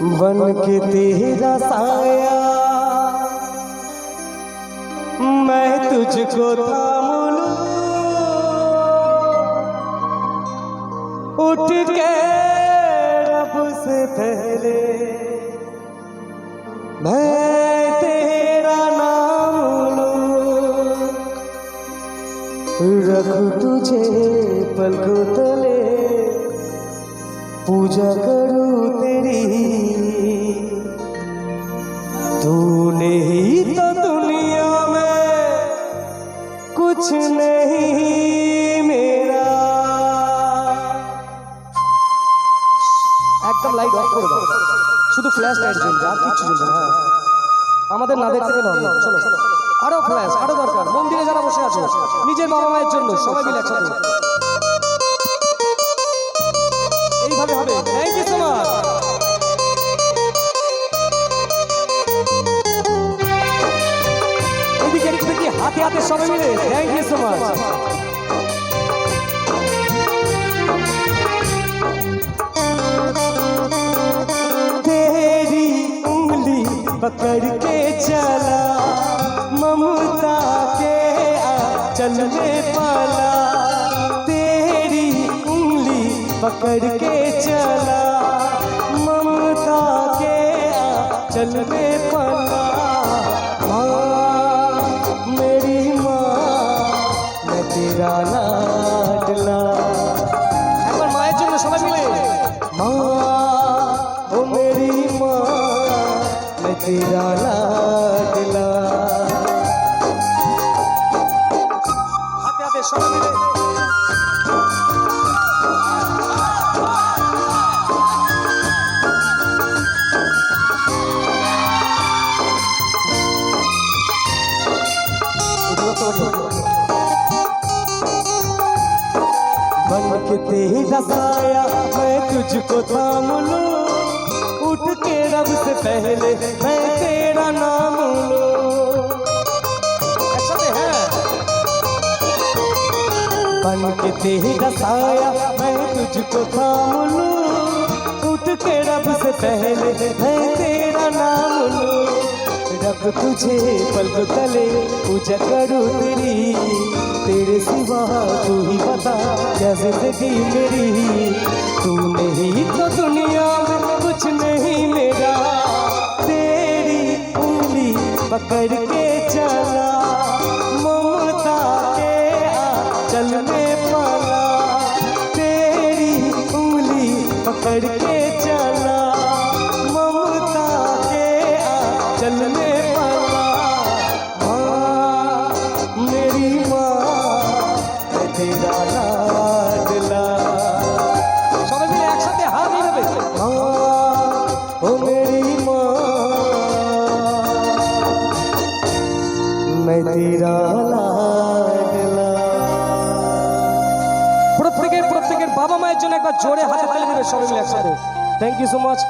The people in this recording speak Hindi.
बन के तेरा साया मैं तुझको थाम लूं, उठ के रब से पहले मैं तेरा नाम लूं, रखूं तुझे पलकों तले, पूजा करूं तेरी। तूने ही तो दुनिया में कुछ नहीं मेरा। একদম লাইট অফ করে দাও, শুধু ফ্ল্যাশ লাইট জ্বলবে, আর কিছু জ্বলবে না। আমাদের না দেখতে গেলে হবে। চলো আরো ফ্ল্যাশ, আরো দরকার। মন্দিরে যারা বসে আছো নিজের বাবা মায়ের জন্য সবাই মিলে একসাথে এইভাবে হবে। Thank you so much. এদিকে একটু দেখি হাতে হাতে সবাই মিলে। Thank you so much. तेरी उंगली पकड़ के चला, ममता के आंचल में पाला। तेरी उंगली पकड़ के चला, ममता के आंचल में पाला। माँ मेरी माँ मैं तेरा लाडला। एक बार माয়ের জন্য সবাই মিলে। माँ ओ मेरी माँ मैं तेरा लाडला। हाथे हाथे सबाई मिले। बन के तेरा साया मैं तुझको थाम लूं, उठ के रब से पहले मैं तेरा नाम लूं। ऐसा है। बन के तेरा साया मैं तुझको थाम लूं, उठ के रब से पहले मैं तेरा नाम लूं, रब तुझे पलकों तले पूजा करूं तेरी। तेरे सिवा तू ही बता क्या जिंदगी मेरी। तूने ही तो दुनिया में कुछ नहीं मेरा। तेरी उंगली पकड़ के चला, ममता के आंचल में पाला। तेरी उंगली पकड़ के चला, ममता के आंचल में पाला। माँ मेरी माँ मैं तेरा लाडला। সবাই মিলে একসাথে হাত মিলাবে। মাँ ও मेरी माँ मैं तेरा लाडला। প্রত্যেকের বাবা মায়ের জন্য একবার জোরে হাতে তালি দেবে সবাই মিলে একসাথে। Thank you so much.